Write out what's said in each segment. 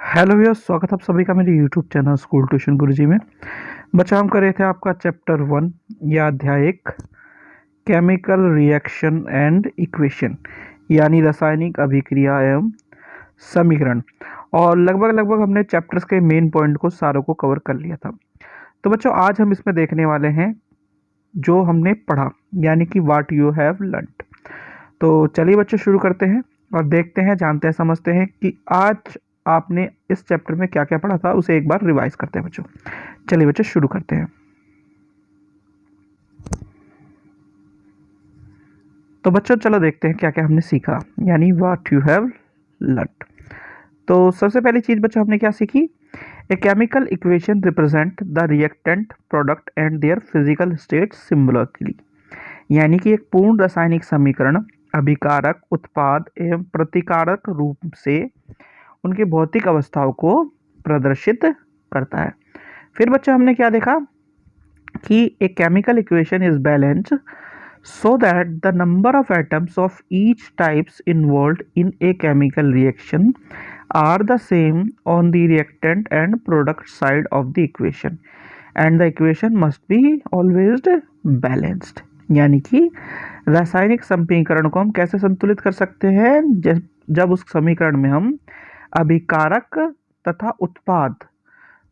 Hello भैया, स्वागत है आप सभी का मेरे यूट्यूब चैनल स्कूल ट्यूशन गुरुजी में। बच्चा हम कर रहे थे आपका चैप्टर 1 या अध्याय 1 केमिकल रिएक्शन एंड इक्वेशन, यानी रासायनिक अभिक्रिया एवं समीकरण। और लगभग हमने चैप्टर्स के मेन पॉइंट को सारों को कवर कर लिया था। तो बच्चों आज हम इसमें देखने वाले हैं जो हमने पढ़ा, यानी कि व्हाट यू हैव लर्नड। तो चलिए बच्चों शुरू करते हैं और देखते हैं, जानते हैं, समझते हैं कि आज आपने इस चैप्टर में क्या क्या पढ़ा था, उसे एक बार रिवाइज करते हैं बच्चों। चलिए बच्चों शुरू करते हैं। तो बच्चों चलो देखते हैं क्या क्या हमने सीखा, यानी व्हाट यू हैव लर्नड। तो सबसे पहली चीज बच्चों हमने क्या सीखी? ए chemical equation represent the reactant product and their physical state symbolically, यानी कि एक पूर्ण रासायनिक समीकरण अभिकारक, उत्पाद एवं प्रतिकारक रूप से उनकी भौतिक अवस्थाओं को प्रदर्शित करता है। फिर बच्चों हमने क्या देखा कि a chemical equation is balance so that the number of atoms of each types involved in a chemical reaction are the same on the reactant and product side of the equation and the equation must be always balanced. यानी कि रासायनिक समीकरण को हम कैसे संतुलित कर सकते हैं? जब उस समीकरण में हम अभिकारक तथा उत्पाद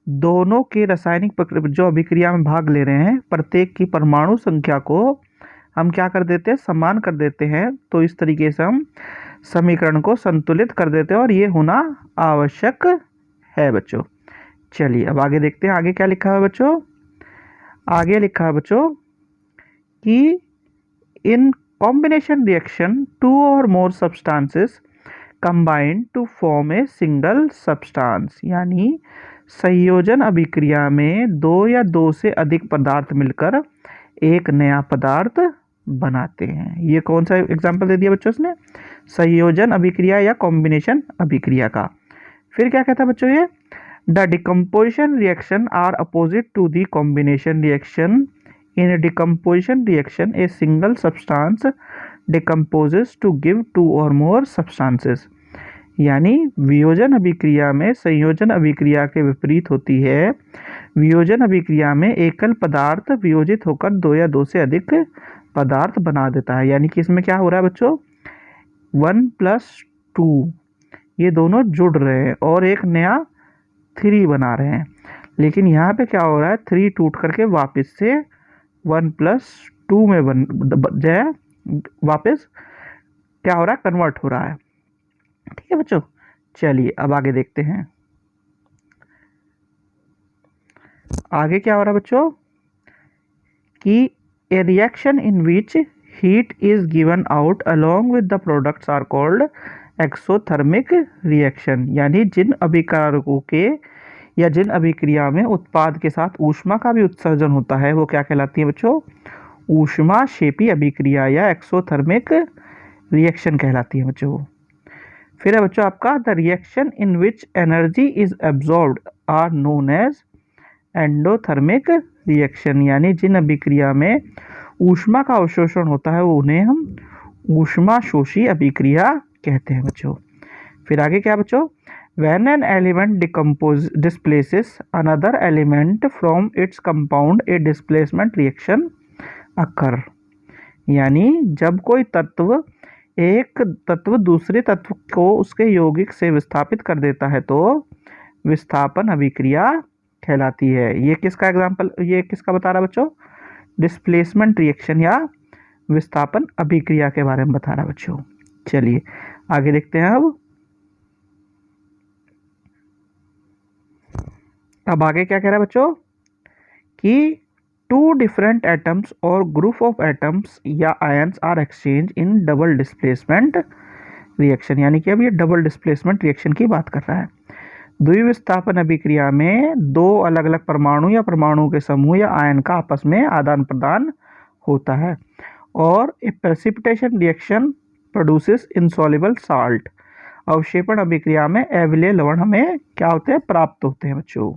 दोनों के रासायनिक जो अभिक्रिया में भाग ले रहे हैं, प्रत्येक की परमाणु संख्या को हम क्या कर देते हैं? समान कर देते हैं। तो इस तरीके से हम समीकरण को संतुलित कर देते हैं और ये होना आवश्यक है बच्चों। चलिए अब आगे देखते हैं, आगे क्या लिखा है बच्चों? आगे लिखा है बच्चों कि in combination reaction 2 or more substances combined to form a single substance, यानी संयोजन अभिक्रिया में 2 या 2 से अधिक पदार्थ मिलकर एक नया पदार्थ बनाते हैं। ये कौन सा एग्जाम्पल दे दिया बच्चों इसने? संयोजन अभिक्रिया या कॉम्बिनेशन अभिक्रिया का। फिर क्या कहता है बच्चों ये? The decomposition reaction are opposite to the combination reaction. In decomposition reaction a single substance decomposes to give 2 or more substances, यानी वियोजन अभिक्रिया में संयोजन अभिक्रिया के विपरीत होती है। वियोजन अभिक्रिया में एकल पदार्थ वियोजित होकर 2 या 2 से अधिक पदार्थ बना देता है। यानी कि इसमें क्या हो रहा है बच्चों? 1 + 2 ये दोनों जुड़ रहे हैं और एक नया 3 बना रहे हैं। लेकिन यहाँ पे क्या हो रहा है? 3 टूट करके वापस से 1 + 2 में वापस क्या हो रहा है? कन्वर्ट हो रहा है। ठीक है बच्चों, चलिए अब आगे देखते हैं। आगे क्या हो रहा है बच्चों? कि a reaction in which heat is given out along with the products are called exothermic reaction, यानी जिन अभिकारकों के या जिन अभिक्रिया में उत्पाद के साथ ऊष्मा का भी उत्सर्जन होता है वो क्या कहलाती है बच्चों? ऊष्माक्षेपी अभिक्रिया या एक्सोथर्मिक रिएक्शन कहलाती है बच्चों। फिर है बच्चों आपका the reaction in which energy is absorbed are known as endothermic reaction, यानी जिन अभिक्रिया में ऊष्मा का अवशोषण होता है वो उन्हें हम ऊष्माशोषी अभिक्रिया कहते हैं बच्चों। फिर आगे क्या बच्चों? When an element displaces another element from its compound, a displacement reaction occur, यानी जब कोई तत्व एक तत्व दूसरे तत्व को उसके यौगिक से विस्थापित कर देता है तो विस्थापन अभिक्रिया कहलाती है। ये किसका एग्जाम्पल, ये किसका बता रहा बच्चों? डिस्प्लेसमेंट रिएक्शन या विस्थापन अभिक्रिया के बारे में बता रहा बच्चों। चलिए आगे देखते हैं। अब आगे क्या कह रहा है बच्चों? कि 2 different atoms or group of atoms या ions are exchange in double displacement reaction, यानी कि अब ये डबल डिस्प्लेसमेंट रिएक्शन की बात कर रहा है। द्विविस्थापन अभिक्रिया में 2 अलग अलग परमाणु या परमाणु के समूह या आयन का आपस में आदान प्रदान होता है। और a precipitation reaction produces insoluble salt, अवक्षेपण अभिक्रिया में अम्लीय लवण हमें क्या होते हैं? प्राप्त होते हैं बच्चों।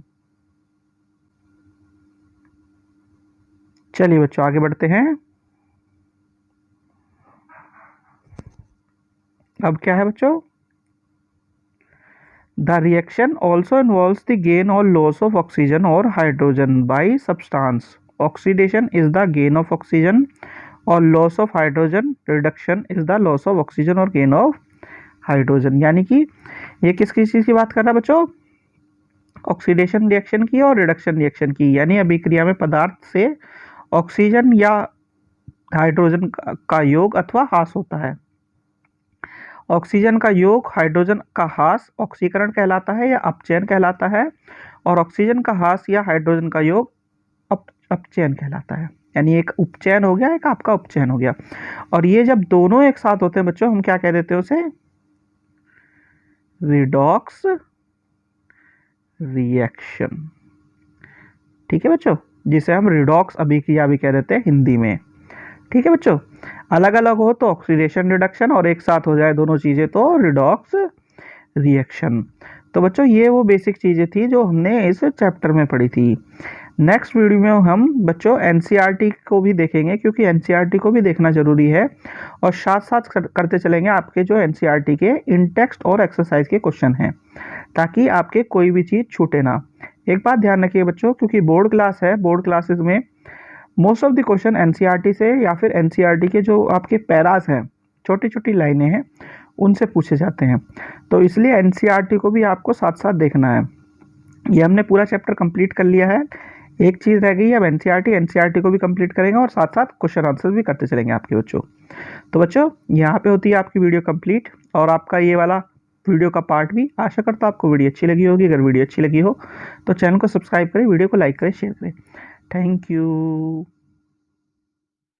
चलिए बच्चों आगे बढ़ते हैं। अब क्या है बच्चों? The reaction also involves the gain और लॉस ऑफ ऑक्सीजन और hydrogen by substance. Oxidation is the gain of oxygen और loss of hydrogen, reduction is the loss of oxygen और गेन ऑफ हाइड्रोजन। यानी कि ये किस किस चीज़ की बात कर रहा है बच्चों? ऑक्सीडेशन रिएक्शन की और रिडक्शन रिएक्शन की। यानी अभिक्रिया में पदार्थ से ऑक्सीजन या हाइड्रोजन का योग अथवा ह्रास होता है। ऑक्सीजन का योग, हाइड्रोजन का ह्रास ऑक्सीकरण कहलाता है या अपचयन कहलाता है, और ऑक्सीजन का ह्रास या हाइड्रोजन का योग अपचयन कहलाता है। यानी एक उपचयन हो गया, एक आपका उपचयन हो गया। और ये जब दोनों एक साथ होते हैं बच्चों, हम क्या कह देते हैं उसे? Redox reaction. ठीक है बच्चों, जिसे हम रिडॉक्स अभिक्रिया भी कह देते हैं हिंदी में। ठीक है बच्चों, अलग अलग हो तो ऑक्सीडेशन रिडक्शन, और एक साथ हो जाए दोनों चीजें तो रिडॉक्स रिएक्शन। तो बच्चों ये वो बेसिक चीजें थी जो हमने इस चैप्टर में पढ़ी थी। नेक्स्ट वीडियो में हम बच्चों एनसीईआरटी को भी देखेंगे, क्योंकि एनसीईआरटी को भी देखना जरूरी है, और साथ साथ करते चलेंगे आपके जो एनसीईआरटी के इन टेक्स्ट और एक्सरसाइज के क्वेश्चन हैं, ताकि आपके कोई भी चीज़ छूटे ना। एक बात ध्यान रखिए बच्चों, क्योंकि बोर्ड क्लास है, बोर्ड क्लासेस में most of the question NCERT से या फिर एनसीईआरटी के जो आपके पैरास हैं, छोटी छोटी लाइनें हैं, उनसे पूछे जाते हैं। तो इसलिए एनसीईआरटी को भी आपको साथ साथ देखना है। ये हमने पूरा चैप्टर कंप्लीट कर लिया है, एक चीज़ रह गई है अब एनसीईआरटी को भी कंप्लीट करेंगे, और साथ साथ क्वेश्चन आंसर भी करते चलेंगे आपके बच्चों। तो बच्चों यहाँ पे होती है आपकी वीडियो कंप्लीट, और आपका ये वाला वीडियो का पार्ट भी। आशा करता हूँ आपको वीडियो अच्छी लगी होगी। अगर वीडियो अच्छी लगी हो तो चैनल को सब्सक्राइब करें, वीडियो को लाइक करें, शेयर करें। Thank you.